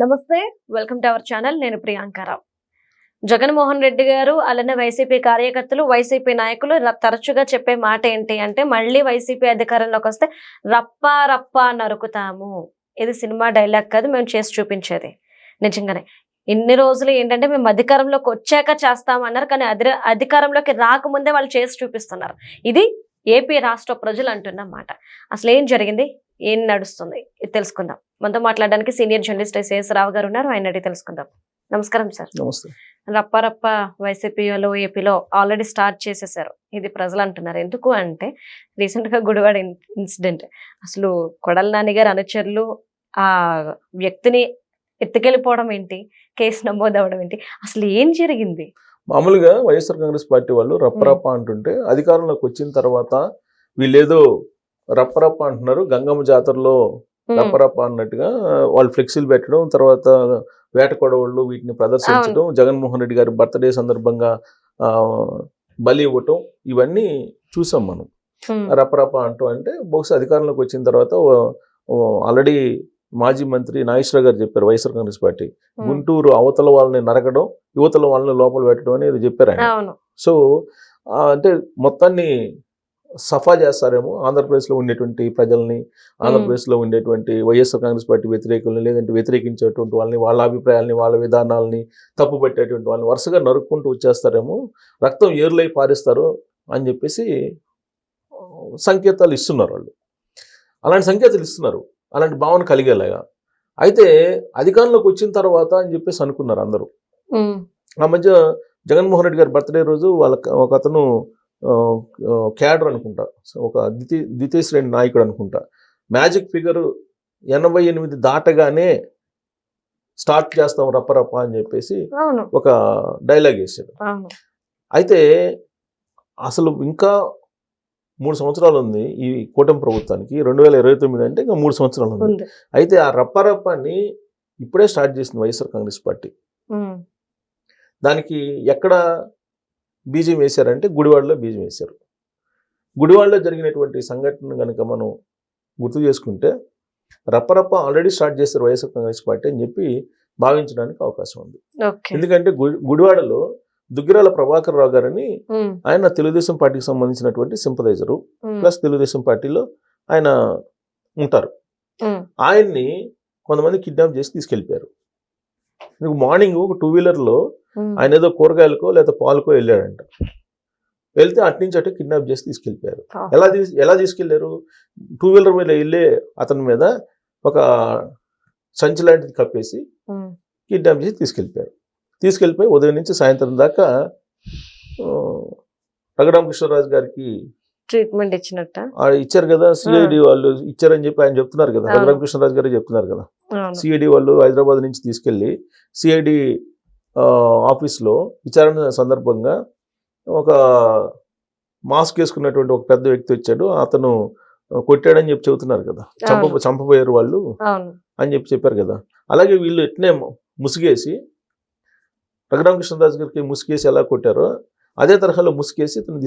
నమస్తే, welcome to our channel. నేను ప్రియాంకారావు. జగన్మోహన్ రెడ్డి గారు అలానే వైసీపీ కార్యకర్తలు, వైసీపీ నాయకులు తరచుగా చెప్పే మాట ఏంటి అంటే, మళ్ళీ వైసీపీ అధికారంలోకి వస్తే రప్పా రప్పా నరుకుతాము. ఇది సినిమా డైలాగ్ కాదు, మేము చేసి చూపించేది. నిజంగానే ఇన్ని రోజులు ఏంటంటే మేము అధికారంలోకి వచ్చాక చేస్తామన్నారు, కానీ అధికారంలోకి రాకముందే వాళ్ళు చేసి చూపిస్తున్నారు. ఇది ఏపీ రాష్ట్ర ప్రజలు అంటున్న మాట. అసలు ఏం జరిగింది, ఏం నడుస్తుంది, ఇది తెలుసుకుందాం. మనతో మాట్లాడడానికి సీనియర్ జర్నలిస్ట్ ఎస్ రావు గారు ఉన్నారు, ఆయన అడిగి తెలుసుకుందాం. నమస్కారం సార్. నమస్తే. రప్ప వైసీపీలో ఏపీలో ఆల్రెడీ స్టార్ట్ చేసేసారు, ఇది ప్రజలు అంటున్నారు. ఎందుకు అంటే రీసెంట్ గా గుడివాడ ఇన్సిడెంట్, అసలు కొడాల నాని గారి అనుచరులు ఆ వ్యక్తిని ఎత్తుకెళ్ళిపోవడం ఏంటి, కేసు నమోదు అవ్వడం ఏంటి, అసలు ఏం జరిగింది? మామూలుగా వైఎస్ఆర్ కాంగ్రెస్ పార్టీ వాళ్ళు రప్పరప్ప అంటుంటే, అధికారంలోకి వచ్చిన తర్వాత వీళ్ళేదో రప్పరప్ప అంటున్నారు, గంగమ్మ జాతరలో రప్పరప్ప అన్నట్టుగా వాళ్ళు ఫ్లెక్సీలు పెట్టడం, తర్వాత వేట కొడవళ్ళు వీటిని ప్రదర్శించడం, జగన్మోహన్ రెడ్డి గారి బర్త్డే సందర్భంగా బలి ఇవ్వటం, ఇవన్నీ చూసాం మనం. రప్పరప్ప అంటూ అంటే బహుశా అధికారంలోకి వచ్చిన తర్వాత ఆల్రెడీ మాజీ మంత్రి నాగేశ్వరరావు గారు చెప్పారు, వైఎస్ఆర్ కాంగ్రెస్ పార్టీ గుంటూరు అవతల వాళ్ళని నరకడం, యువతల వాళ్ళని లోపల పెట్టడం అనేది చెప్పారు ఆయన. సో అంటే మొత్తాన్ని సఫా చేస్తారేమో ఆంధ్రప్రదేశ్లో ఉండేటువంటి ప్రజల్ని, ఆంధ్రప్రదేశ్లో ఉండేటువంటి వైఎస్ఆర్ కాంగ్రెస్ పార్టీ వ్యతిరేకుల్ని, లేదంటే వ్యతిరేకించేటువంటి వాళ్ళని, వాళ్ళ అభిప్రాయాలని, వాళ్ళ విధానాలని తప్పుపట్టేటువంటి వాళ్ళని వరుసగా నరుక్కుంటూ వచ్చేస్తారేమో, రక్తం ఏర్లై పారిస్తారు అని చెప్పేసి సంకేతాలు ఇస్తున్నారు వాళ్ళు. అలాంటి సంకేతాలు ఇస్తున్నారు, అలాంటి భావన కలిగేలాగా. అయితే అధికారంలోకి వచ్చిన తర్వాత అని చెప్పేసి అనుకున్నారు అందరూ. ఆ మధ్య జగన్మోహన్ రెడ్డి గారి బర్త్డే రోజు ఒక అతను క్యాడర్ అనుకుంటా, ఒక ద్వితీయ శ్రేణి నాయకుడు అనుకుంటా, మ్యాజిక్ ఫిగర్ 88 దాటగానే స్టార్ట్ చేస్తాం రప్పరప్ప అని చెప్పేసి ఒక డైలాగ్ వేసాడు. అయితే అసలు ఇంకా 3 సంవత్సరాలు ఉంది ఈ కూటమి ప్రభుత్వానికి, 2029 అంటే ఇంకా 3 సంవత్సరాలు ఉంది. అయితే ఆ రప్పరప్పని ఇప్పుడే స్టార్ట్ చేసింది వైఎస్ఆర్ కాంగ్రెస్ పార్టీ. దానికి ఎక్కడ బీజం వేశారంటే గుడివాడలో బీజం వేశారు. గుడివాడలో జరిగినటువంటి సంఘటన కనుక మనం గుర్తు చేసుకుంటే, రప్పరప్ప ఆల్రెడీ స్టార్ట్ చేశారు వైఎస్ఆర్ కాంగ్రెస్ పార్టీ అని చెప్పి భావించడానికి అవకాశం ఉంది. ఎందుకంటే గుడివాడలో దుగ్గిరాల ప్రభాకర్ రావు గారని ఆయన తెలుగుదేశం పార్టీకి సంబంధించినటువంటి సింపథైజరు, ప్లస్ తెలుగుదేశం పార్టీలో ఆయన ఉంటారు. ఆయన్ని కొంతమంది కిడ్నాప్ చేసి తీసుకెళ్ళిపోయారు. మార్నింగ్ ఒక 2-వీలర్లో ఆయన ఏదో కూరగాయలకో లేదా పాలకో వెళ్ళాడంట. వెళ్తే అట్నుంచి అటు కిడ్నాప్ చేసి తీసుకెళ్ళిపోయారు. ఎలా తీసుకెళ్లారు? 2-వీలర్ మీద వెళ్ళే అతని మీద ఒక సంచి లాంటిది కప్పేసి కిడ్నాప్ చేసి తీసుకెళ్ళిపోయి ఉదయం నుంచి సాయంత్రం దాకా రఘురామకృష్ణరాజు గారికి ట్రీట్మెంట్ ఇచ్చినట్ట ఇచ్చారు కదా. సిఐడి వాళ్ళు ఇచ్చారని చెప్పి ఆయన చెప్తున్నారు కదా, రఘురామకృష్ణరాజు గారే చెప్తున్నారు కదా. సిఐడి వాళ్ళు హైదరాబాద్ నుంచి తీసుకెళ్లి సిఐడి ఆఫీస్లో విచారణ సందర్భంగా ఒక మాస్క్ వేసుకున్నటువంటి ఒక పెద్ద వ్యక్తి వచ్చాడు, అతను కొట్టాడని చెప్పి చెబుతున్నారు కదా, చంపబోయారు వాళ్ళు అని చెప్పారు కదా. అలాగే వీళ్ళు ఎట్నే ముసుగేసి రఘురామకృష్ణరాజు గారికి ముసుగేసి ఎలా కొట్టారో అదే తరహాలో ముసుగేసి ఇతను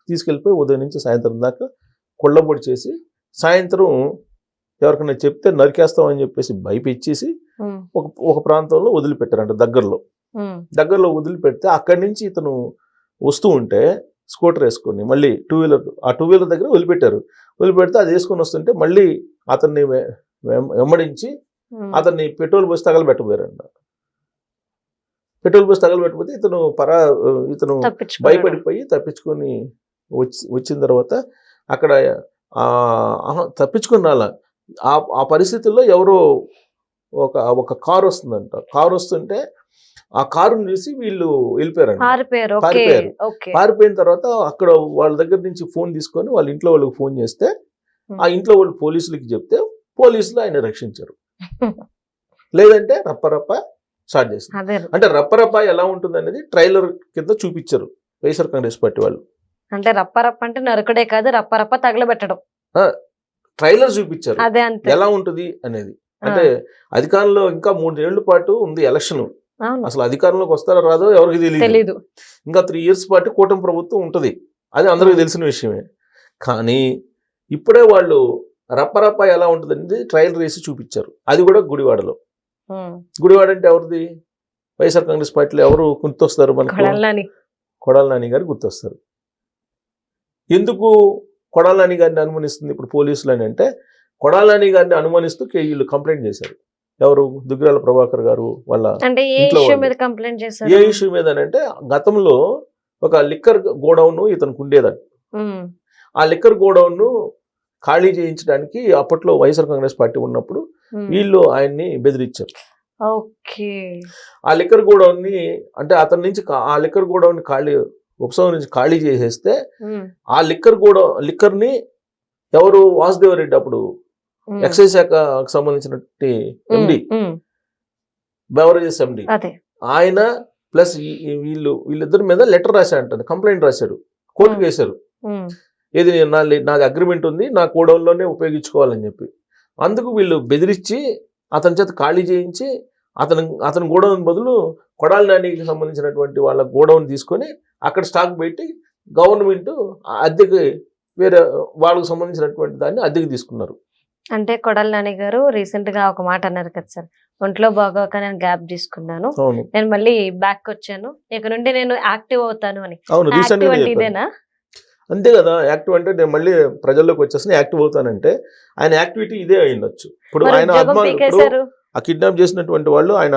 తీసుకెళ్ళిపోయి ఉదయం నుంచి సాయంత్రం దాకా కొళ్ళబొడి చేసి, సాయంత్రం ఎవరికైనా చెప్తే నరికేస్తామని చెప్పేసి భయపెచ్చేసి ఒక ప్రాంతంలో వదిలిపెట్టారంట. దగ్గరలో వదిలిపెడితే అక్కడి నుంచి ఇతను వస్తూ ఉంటే స్కూటర్ వేసుకొని మళ్ళీ 2-వీలర్ దగ్గర వదిలిపెడితే అది వేసుకొని వస్తుంటే మళ్ళీ అతన్ని వెంబడించి అతన్ని పెట్రోల్ పోసి తగలబెట్టబోయారంట. పెట్రోల్ పోసి తగలబెట్టకపోతే ఇతను భయపడిపోయి తప్పించుకొని వచ్చిన తర్వాత అక్కడ తప్పించుకుని రాల. ఆ పరిస్థితుల్లో ఎవరో ఒక కారు వస్తుందంట. కారు వస్తుంటే ఆ కారుని చూసి వీళ్ళు వెళ్ళిపోయారంట. పారిపోయిన తర్వాత అక్కడ వాళ్ళ దగ్గర నుంచి ఫోన్ తీసుకొని వాళ్ళ ఇంట్లో వాళ్ళకి ఫోన్ చేస్తే, ఆ ఇంట్లో వాళ్ళు పోలీసులకి చెప్తే పోలీసులు ఆయన రక్షించారు. లేదంటే రప్పరప్ప స్టార్ట్ చేశారు. అంటే రప్పరప్ప ఎలా ఉంటుంది అనేది ట్రైలర్ కింద చూపించారు వైఎస్ఆర్ కాంగ్రెస్ పార్టీ వాళ్ళు. అంటే రప్పరప్ప అంటే నరకడే కాదు, రప్పరప్ప తగలబెట్టడం ట్రైలర్ చూపించారు ఎలా ఉంటుంది అనేది. అంటే అధికారంలో ఇంకా 3 ఏళ్ల పాటు ఉంది ఎలక్షన్, అసలు అధికారంలోకి వస్తారో రాదో ఎవరికి తెలియదు. ఇంకా 3 ఇయర్స్ పాటు కూటమి ప్రభుత్వం ఉంటుంది, అది అందరికీ తెలిసిన విషయమే. కానీ ఇప్పుడే వాళ్ళు రప్పరప్ప ఎలా ఉంటుంది అనేది ట్రయల్ వేసి చూపించారు, అది కూడా గుడివాడలో. గుడివాడ అంటే ఎవరిది? వైఎస్ఆర్ కాంగ్రెస్ పార్టీలో ఎవరు గుర్తొస్తారు మనకు? కొడాలి నాని గారు గుర్తొస్తారు. ఎందుకు కొడాలి నాని గారిని అనుమానిస్తుంది ఇప్పుడు పోలీసులు అని అంటే, కొడాలి నాని గారిని అనుమానిస్తూ వీళ్ళు కంప్లైంట్ చేశారు. ఎవరు? దుగ్గిరాల ప్రభాకర్ గారు వాళ్ళ ఇంట్లో వాళ్ళు. ఏ ఇష్యూ మీద అంటే, గతంలో ఒక లిక్కర్ గోడౌన్ ఇతనికి ఉండేదంట. ఆ లిక్కర్ గోడౌన్ ఖాళీ చేయించడానికి అప్పట్లో వైఎస్ఆర్ కాంగ్రెస్ పార్టీ ఉన్నప్పుడు వీళ్ళు ఆయన్ని బెదిరించారు. ఆ లిక్కర్ గోడౌన్ ని అంటే అతని నుంచి ఆ లిక్కర్ గోడౌన్ ఉపసవం నుంచి ఖాళీ చేసేస్తే ఆ లిక్కర్ ని ఎవరు? వాసుదేవరెడ్డి అప్పుడు ఎక్సైజ్ శాఖకు సంబంధించినటువంటి ఎండి, బెవరేజెస్ ఎండి, ఆయన ప్లస్ వీళ్ళిద్దరి మీద లెటర్ రాశాడు, కంప్లైంట్ రాశాడు, కోర్టుకు వేశారు. ఏది నాది అగ్రిమెంట్ ఉంది, నా గోడౌన్లోనే ఉపయోగించుకోవాలని చెప్పి. అందుకు వీళ్ళు బెదిరించి అతని చేత ఖాళీ చేయించి అతని గోడౌన్ బదులు కొడాలి నానికి సంబంధించినటువంటి వాళ్ళ గోడౌన్ తీసుకొని అక్కడ స్టాక్ పెట్టి గవర్నమెంట్ అద్దెకి వేరే వాళ్ళకు సంబంధించినటువంటి దాన్ని అద్దెకి తీసుకున్నారు. అంటే కొడాలి నాని గారు రీసెంట్ గా ఒక మాట అన్నారు కదా సార్, ఒంట్లో బాగోక నేను గ్యాప్ తీసుకున్నాను, నేను మళ్ళీ బ్యాక్ వచ్చాను, ఇక నుండి నేను యాక్టివ్ అవుతాను అని. ఇదేనా? అంతే కదా, యాక్టివ్ అంటే నేను మళ్ళీ ప్రజల్లోకి వచ్చేసి యాక్టివ్ అవుతానంటే ఆయన యాక్టివిటీ ఇదే అయ్యుండొచ్చు. ఇప్పుడు ఆయన ఆ కిడ్నాప్ చేసినటువంటి వాళ్ళు ఆయన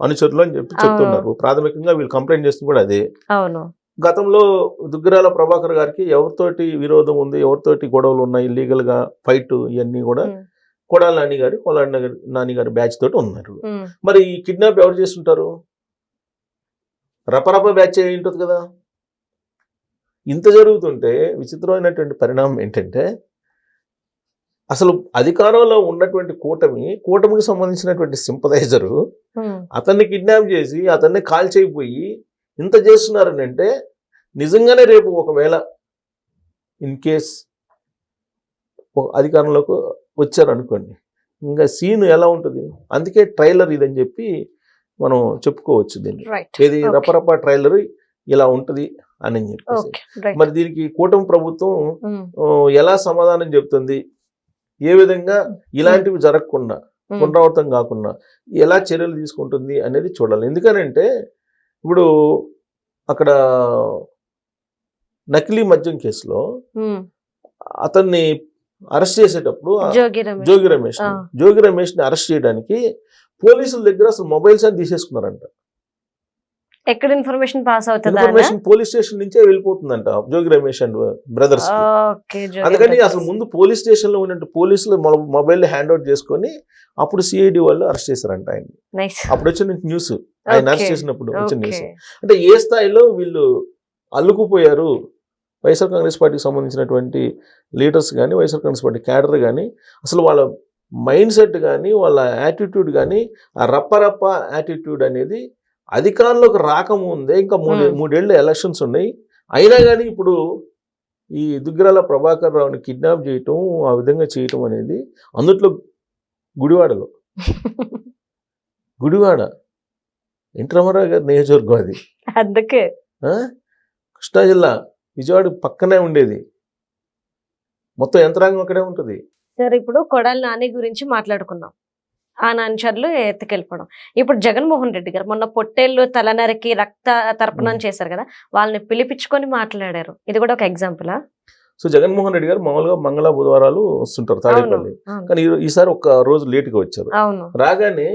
అనుచరులు అని చెప్పి చెప్తున్నారు. ప్రాథమికంగా వీళ్ళు కంప్లైంట్ చేస్తుంది కూడా అదే. అవును. గతంలో దుగ్గిరాల ప్రభాకర్ గారికి ఎవరితోటి విరోధం ఉంది, ఎవరితోటి గొడవలు ఉన్నాయి, ఇల్లీగల్ గా ఫైట్, ఇవన్నీ కూడా కొడాలి నాని గారి బ్యాచ్ తోటి ఉన్నారు. మరి ఈ కిడ్నాప్ ఎవరు చేస్తుంటారు? రపరప బ్యాచ్ అయి ఉంటుంది కదా. ఇంత జరుగుతుంటే విచిత్రమైనటువంటి పరిణామం ఏంటంటే, అసలు అధికారంలో ఉన్నటువంటి కూటమికి సంబంధించినటువంటి సింపదైజరు అతన్ని కిడ్నాప్ చేసి అతన్ని కాల్ చేయబోయి ఇంత చేస్తున్నారని అంటే, నిజంగానే రేపు ఒకవేళ ఇన్ కేస్ అధికారంలోకి వచ్చారనుకోండి, ఇంకా సీన్ ఎలా ఉంటుంది? అందుకే ట్రైలర్ ఇదని చెప్పి మనం చెప్పుకోవచ్చు దీన్ని. ఏది రపరప ట్రైలర్ ఇలా ఉంటది అని చెప్పేసి. మరి దీనికి కూటమి ప్రభుత్వం ఎలా సమాధానం చెప్తుంది, ఏ విధంగా ఇలాంటివి జరగకుండా పునరావృతం కాకుండా ఎలా చర్యలు తీసుకుంటుంది అనేది చూడాలి. ఎందుకనంటే ఇప్పుడు అక్కడ నకిలీ మద్యం కేసులో అతన్ని అరెస్ట్ చేసేటప్పుడు జోగి రమేష్ ని అరెస్ట్ చేయడానికి పోలీసుల దగ్గర అసలు మొబైల్స్ అని తీసేసుకున్నారంట. ఎక్కడ ఇన్ఫర్మేషన్ పాస్ అవుతుంది? ఇన్ఫర్మేషన్ పోలీస్ స్టేషన్ నుంచే వెళ్ళిపోతుందంట జోగి రమేష్ అండ్ బ్రదర్స్. అందుకని అసలు ముందు పోలీస్ స్టేషన్ లో ఉన్నట్టు పోలీసులు మొబైల్ హ్యాండ్ అవుట్ చేసుకొని అప్పుడు సిఐడి వాళ్ళు అరెస్ట్ చేశారంట ఆయన. అప్పుడు వచ్చిన న్యూస్, ఆయన అరెస్ట్ చేసినప్పుడు వచ్చిన న్యూస్. అంటే ఏ స్థాయిలో వీళ్ళు అల్లుకుపోయారు వైఎస్ఆర్ కాంగ్రెస్ పార్టీకి సంబంధించినటువంటి లీడర్స్ కానీ, వైఎస్ఆర్ కాంగ్రెస్ పార్టీ క్యాడర్ కానీ, అసలు వాళ్ళ మైండ్ సెట్ కానీ, వాళ్ళ యాటిట్యూడ్ కానీ, ఆ రప్పరప్ప యాటిట్యూడ్ అనేది అధికారంలోకి రాకముందే, ఇంకా మూడేళ్ళు ఎలక్షన్స్ ఉన్నాయి, అయినా కానీ ఇప్పుడు ఈ దుగ్గిరాల ప్రభాకర్ రావుని కిడ్నాప్ చేయటం, ఆ విధంగా చేయటం అనేది, అందుట్లో గుడివాడలో గుడివాడ ఎన్టీ రామారావు గారి నియోజకవర్గం అది. అందుకే కృష్ణా జిల్లా విజయవాడ పక్కనే ఉండేది, మొత్తం యంత్రాంగం అక్కడే ఉంటుంది. సరే, ఇప్పుడు కొడాలి నాని గురించి మాట్లాడుకున్నాం, ఆ అనుచరులు ఎత్తుకెళ్ళిపోవడం. ఇప్పుడు జగన్మోహన్ రెడ్డి గారు మొన్న పొట్టేళ్ళు తలనరికి రక్త తర్పణం చేశారు కదా, వాళ్ళని పిలిపించుకొని మాట్లాడారు. ఇది కూడా ఒక ఎగ్జాంపులా? సో జగన్మోహన్ రెడ్డి గారు మామూలుగా మంగళ బుధవారాలు వస్తుంటారు తాడేపల్లి, కానీ ఈసారి ఒక రోజు లేటుగా వచ్చారు. రాగానే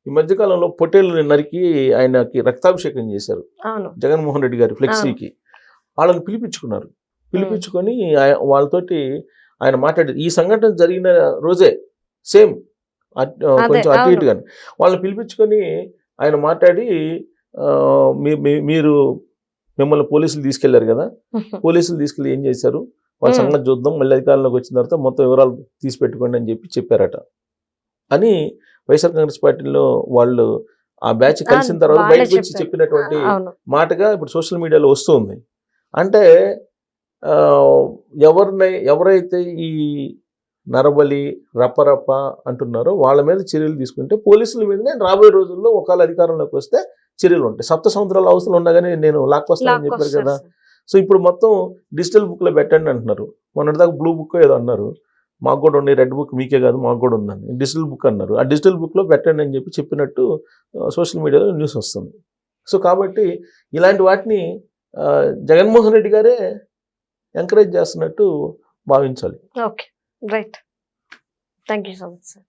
ఈ మధ్యకాలంలో పొట్టేళ్ళు నరికి ఆయనకి రక్తాభిషేకం చేశారు జగన్మోహన్ రెడ్డి గారి ఫ్లెక్సీకి. వాళ్ళని పిలిపించుకొని వాళ్ళతోటి ఆయన మాట్లాడారు. ఈ సంఘటన జరిగిన రోజే సేమ్ కొంచెం అటు ఇటుగా వాళ్ళని పిలిపించుకొని ఆయన మాట్లాడి, మీరు మిమ్మల్ని పోలీసులు తీసుకెళ్లారు కదా, పోలీసులు తీసుకెళ్ళి ఏం చేశారు, వాళ్ళ సంగతి చూద్దాం, మళ్ళీ అధికారంలోకి వచ్చిన తర్వాత మొత్తం వివరాలు తీసి పెట్టుకోండి అని చెప్పారట అని వైఎస్ఆర్ కాంగ్రెస్ పార్టీలో వాళ్ళు ఆ బ్యాచ్ కలిసిన తర్వాత బయటకు వచ్చి చెప్పినటువంటి మాటగా ఇప్పుడు సోషల్ మీడియాలో వస్తుంది. అంటే ఎవరైతే ఈ నరబలి రప్పరప్ప అంటున్నారో వాళ్ళ మీద చర్యలు తీసుకుంటే పోలీసుల మీదనే రాబోయే రోజుల్లో ఒకవేళ అధికారంలోకి వస్తే చర్యలు ఉంటాయి. 7 సంవత్సరాల అవసరం ఉన్నా కానీ నేను లాక్కొస్తానని చెప్పారు కదా. సో ఇప్పుడు మొత్తం డిజిటల్ బుక్ లో పెట్టండి అంటున్నారు, మొన్నటిదాకా బ్లూ బుక్ ఏదో అన్నారు, మాకు కూడా ఉన్నాయి, రెడ్ బుక్ మీకే కాదు మాకు కూడా ఉందని డిజిటల్ బుక్ అన్నారు. ఆ డిజిటల్ బుక్లో పెట్టండి అని చెప్పినట్టు సోషల్ మీడియాలో న్యూస్ వస్తుంది. సో కాబట్టి ఇలాంటి వాటిని జగన్మోహన్ రెడ్డి గారే ఎంకరేజ్ చేస్తున్నట్టు భావించాలి. Okay, right. Thank you so much sir.